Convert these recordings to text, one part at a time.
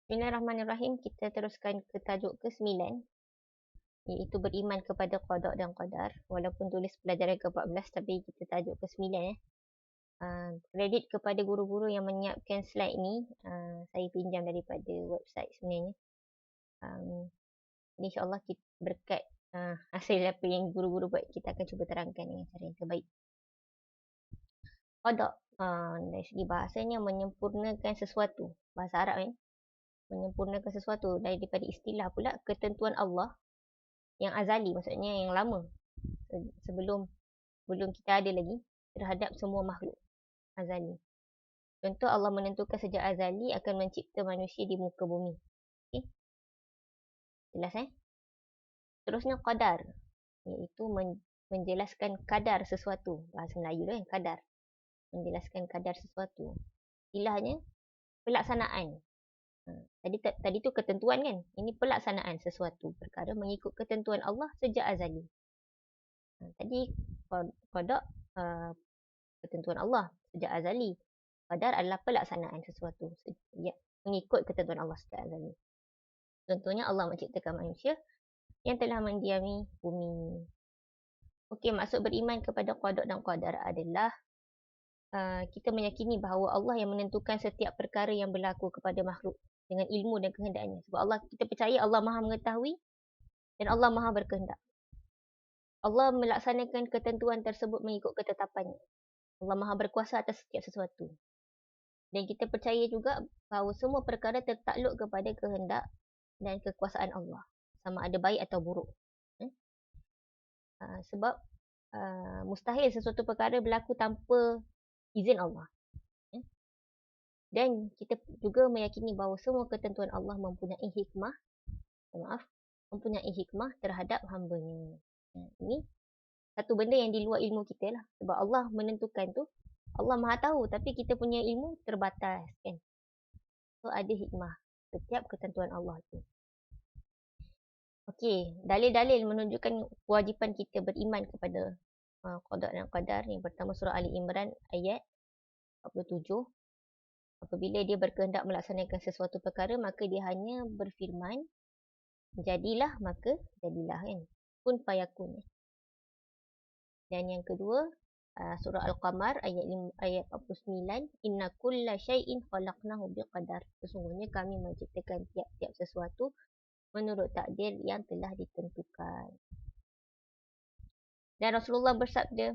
Bismillahirrahmanirrahim. Kita teruskan ke tajuk ke-9, iaitu beriman kepada qada dan qadar. Walaupun tulis pelajaran ke-14, tapi kita tajuk ke-9. Kredit kepada guru-guru yang menyiapkan slide ni, saya pinjam daripada website sebenarnya. InsyaAllah kita berkat hasil apa yang guru-guru buat, kita akan cuba terangkan dengan cara yang terbaik. Qada, dari segi bahasanya menyempurnakan sesuatu. Bahasa Arab kan? Menyempurnakan sesuatu. Daripada istilah pula ketentuan Allah yang azali, maksudnya yang lama, sebelum kita ada lagi, terhadap semua makhluk azali. Contoh, Allah menentukan sejak azali akan mencipta manusia di muka bumi. Okay? Jelas Terusnya qadar, iaitu menjelaskan kadar sesuatu. Bahasa Melayu tu kan, kadar. Menjelaskan kadar sesuatu. Istilahnya pelaksanaan. Tadi tu ketentuan kan. Ini pelaksanaan sesuatu perkara mengikut ketentuan Allah sejak azali. Tadi qada ketentuan Allah sejak azali. Qadar adalah pelaksanaan sesuatu mengikut ketentuan Allah sejak azali. Contohnya Allah menciptakan manusia yang telah mendiami bumi. Okey, maksud beriman kepada qada dan qadar adalah kita meyakini bahawa Allah yang menentukan setiap perkara yang berlaku kepada makhluk dengan ilmu dan kehendaknya. Sebab Allah, kita percaya Allah Maha mengetahui dan Allah Maha berkehendak. Allah melaksanakan ketentuan tersebut mengikut ketetapannya. Allah Maha berkuasa atas setiap sesuatu. Dan kita percaya juga bahawa semua perkara tertakluk kepada kehendak dan kekuasaan Allah. Sama ada baik atau buruk. Sebab mustahil sesuatu perkara berlaku tanpa izin Allah. Dan kita juga meyakini bahawa semua ketentuan Allah mempunyai hikmah terhadap hamba-Nya. Ini satu benda yang di luar ilmu kita lah. Sebab Allah menentukan tu, Allah Maha tahu, tapi kita punya ilmu terbatas kan. So ada hikmah setiap ketentuan Allah tu. Okey, dalil-dalil menunjukkan kewajipan kita beriman kepada qada dan qadar. Yang pertama surah Ali Imran ayat 47. Apabila dia berkehendak melaksanakan sesuatu perkara, maka dia hanya berfirman, jadilah, maka jadilah kan. Kun fayakun. Dan yang kedua, surah Al-Qamar ayat 49, inna kulla syai'in khalaqnahu biqadar. Sesungguhnya kami menciptakan tiap-tiap sesuatu menurut takdir yang telah ditentukan. Dan Rasulullah bersabda,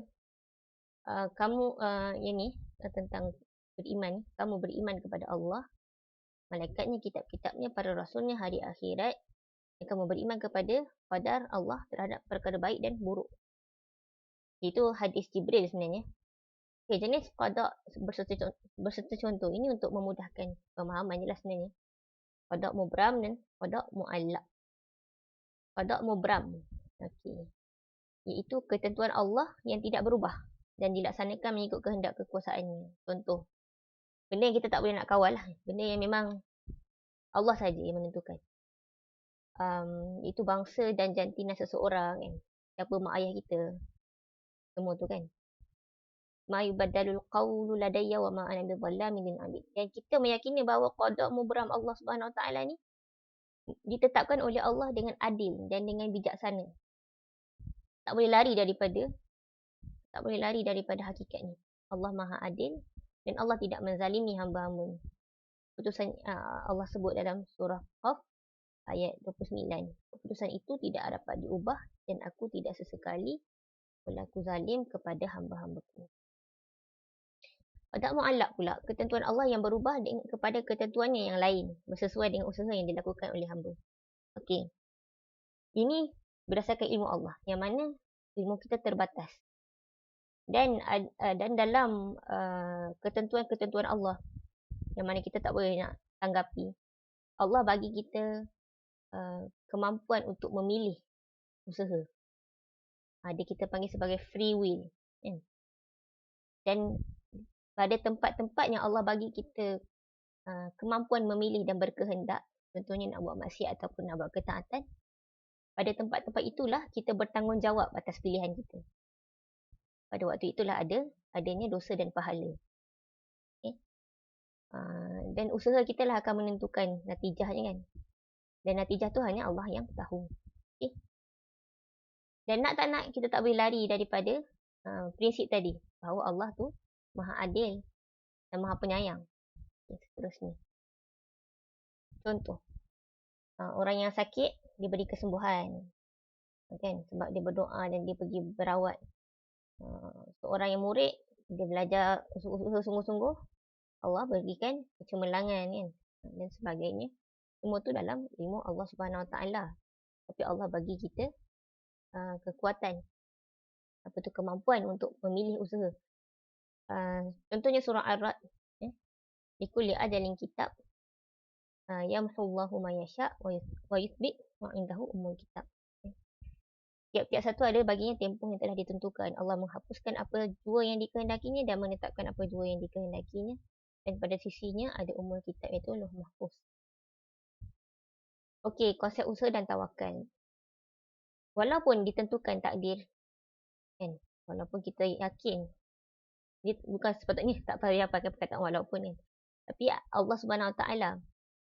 tentang beriman, kamu beriman kepada Allah, malaikatnya, kitab-kitabnya, para rasulnya, hari akhirat, dan kamu beriman kepada qadar Allah terhadap perkara baik dan buruk. Itu hadis Jibril sebenarnya. Okay, jenis qada berserta contoh ini untuk memudahkan pemahaman jelas sebenarnya. Qada mubram dan qada mu'allaq. Qada mubram, okey, iaitu ketentuan Allah yang tidak berubah dan dilaksanakan mengikut kehendak kekuasaannya. Contoh, benda yang kita tak boleh nak kawal lah. Benda yang memang Allah saja yang menentukan. Itu bangsa dan jantina seseorang kan. Siapa mak ayah kita. Semua tu kan. Ma yubaddalul qawlu ladayya wa ma ana bidhallamin lil abid. Dan kita meyakini bahawa qada mubram Allah Subhanahu Wa Taala ni ditetapkan oleh Allah dengan adil dan dengan bijaksana. Tak boleh lari daripada hakikat ni. Allah Maha Adil dan Allah tidak menzalimi hamba-hamba. Keputusan Allah sebut dalam surah Qaf ayat 29. Keputusan itu tidak dapat diubah dan aku tidak sesekali berlaku zalim kepada hamba-hambaku. Qada mu'allaq pula, ketentuan Allah yang berubah kepada ketentuannya yang lain, bersesuai dengan usaha yang dilakukan oleh hamba. Okey. Ini berdasarkan ilmu Allah, yang mana ilmu kita terbatas. Dan dalam ketentuan-ketentuan Allah, yang mana kita tak boleh nak tanggapi, Allah bagi kita kemampuan untuk memilih usaha. Dia kita panggil sebagai free will. Dan pada tempat-tempat yang Allah bagi kita kemampuan memilih dan berkehendak, contohnya nak buat maksiat ataupun nak buat ketaatan, pada tempat-tempat itulah kita bertanggungjawab atas pilihan kita. Pada waktu itulah adanya dosa dan pahala. Okay. Dan usaha kita lah akan menentukan natijahnya kan. Dan natijah tu hanya Allah yang tahu. Okay. Dan nak tak nak, kita tak boleh lari daripada prinsip tadi. Bahawa Allah tu maha adil dan maha penyayang. Okay, seterusnya. Contoh. Orang yang sakit, dia beri kesembuhan. Kan? Sebab dia berdoa dan dia pergi berawat. Seorang yang murid, dia belajar sungguh-sungguh. Allah berikan kecemerlangan kan. Dan sebagainya. Semua tu dalam ilmu Allah Subhanahu Wa Taala. Tapi Allah bagi kita kekuatan, kemampuan untuk memilih usaha. Contohnya surah Ar-Ra'd, likulli ajalin kitab, yamhullahu ma yasha wa yuthbit wa indahu ummul kitab. Tiap-tiap satu ada baginya tempoh yang telah ditentukan. Allah menghapuskan apa jua yang dikehendakinya dan menetapkan apa jua yang dikehendakinya. Dan pada sisinya ada ummul kitab, iaitu Lauh Mahfuz. Okey, konsep usaha dan tawakal. Walaupun ditentukan takdir, kan? Walaupun kita yakin, dia bukan sepatutnya tak payah pakai perkataan walaupun kan. Tapi Allah Subhanahu Wa Taala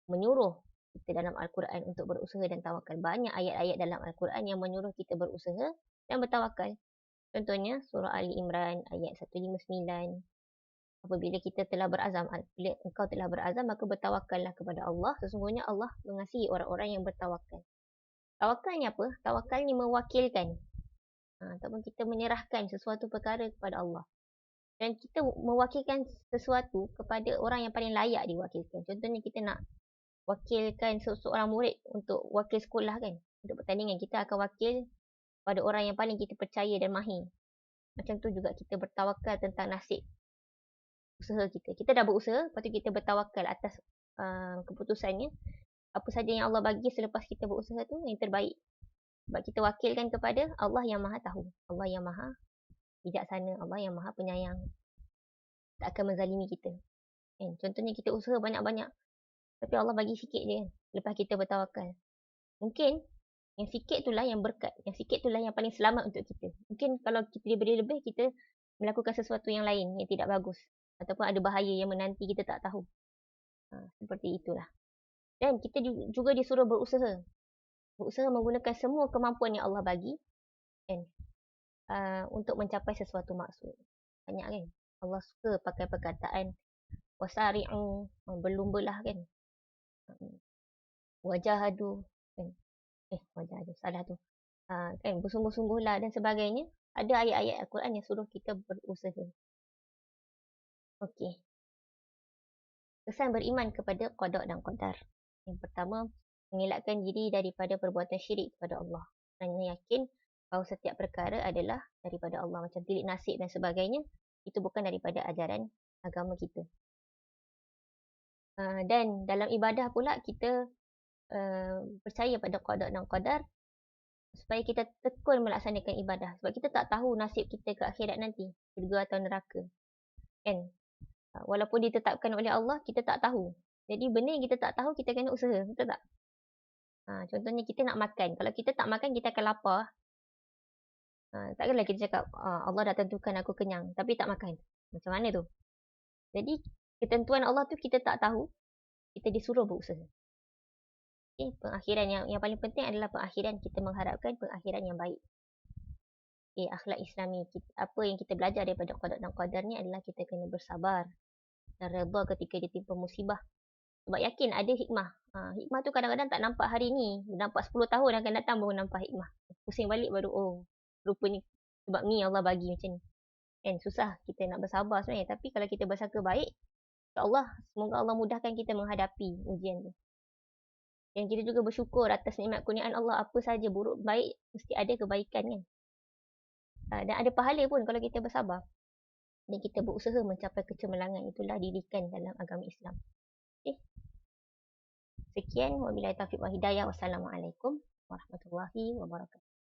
menyuruh kita dalam Al-Quran untuk berusaha dan tawakal. Banyak ayat-ayat dalam Al-Quran yang menyuruh kita berusaha dan bertawakal. Contohnya surah Ali Imran ayat 159. Apabila kita telah berazam, bila engkau telah berazam, maka bertawakallah kepada Allah. Sesungguhnya Allah mengasihi orang-orang yang bertawakal. Tawakalnya apa? Tawakalnya mewakilkan. Ataupun kita menyerahkan sesuatu perkara kepada Allah. Dan kita mewakilkan sesuatu kepada orang yang paling layak diwakilkan. Contohnya kita nak wakilkan seorang murid untuk wakil sekolah kan. Untuk pertandingan, kita akan wakil pada orang yang paling kita percaya dan mahir. Macam tu juga kita bertawakal tentang nasib usaha kita. Kita dah berusaha, lepas tu kita bertawakal atas keputusannya. Apa saja yang Allah bagi selepas kita berusaha tu yang terbaik. Sebab kita wakilkan kepada Allah yang maha tahu. Allah yang maha bijaksana. Allah yang maha penyayang. Tak akan menzalimi kita. Contohnya kita usaha banyak-banyak. Tapi Allah bagi sikit je lepas kita bertawakal. Mungkin yang sikit itulah yang berkat. Yang sikit itulah yang paling selamat untuk kita. Mungkin kalau kita diberi lebih, kita melakukan sesuatu yang lain yang tidak bagus. Ataupun ada bahaya yang menanti kita tak tahu. Seperti itulah. Dan kita juga disuruh berusaha. Berusaha menggunakan semua kemampuan yang Allah bagi. Untuk mencapai sesuatu maksud. Banyak kan? Allah suka pakai perkataan wasari'u, berlumbalah kan? Wajahadu kan? Wajahadu, salah tu. Kan? Bersungguh-sungguhlah dan sebagainya. Ada ayat-ayat Al-Quran yang suruh kita berusaha. Okey. Kesan beriman kepada qada dan qadar. Yang pertama, mengelakkan diri daripada perbuatan syirik kepada Allah. Kerana yakin bahawa setiap perkara adalah daripada Allah. Macam tilik nasib dan sebagainya, itu bukan daripada ajaran agama kita. Dan dalam ibadah pula, kita percaya pada qada dan qadar supaya kita tekun melaksanakan ibadah. Sebab kita tak tahu nasib kita ke akhirat nanti, syurga atau neraka. Kan? Walaupun ditetapkan oleh Allah, kita tak tahu. Jadi benda yang kita tak tahu, kita kena usaha. Betul tak? Contohnya kita nak makan. Kalau kita tak makan, kita akan lapar. Takkanlah kita cakap, Allah dah tentukan aku kenyang. Tapi tak makan. Macam mana tu? Jadi ketentuan Allah tu kita tak tahu. Kita disuruh berusaha. Okay, pengakhiran yang paling penting adalah pengakhiran. Kita mengharapkan pengakhiran yang baik. Okay, akhlak Islami. Apa yang kita belajar daripada qada dan qadar ni adalah kita kena bersabar. Dan redha ketika ditimpa musibah. Sebab yakin ada hikmah. Hikmah tu kadang-kadang tak nampak hari ni. Nampak 10 tahun akan datang baru nampak hikmah. Pusing balik baru, rupanya sebab ni Allah bagi macam ni. Kan susah kita nak bersabar sebenarnya. Tapi kalau kita bersangka baik, insyaAllah semoga Allah mudahkan kita menghadapi ujian tu. Dan kita juga bersyukur atas nikmat kurniaan Allah. Apa saja buruk baik, mesti ada kebaikan kan. Dan ada pahala pun kalau kita bersabar. Dan kita berusaha mencapai kecemerlangan. Itulah didikan dalam agama Islam. Okay. Sekian. Wabillahi taufiq wal hidayah. Wassalamualaikum warahmatullahi wabarakatuh.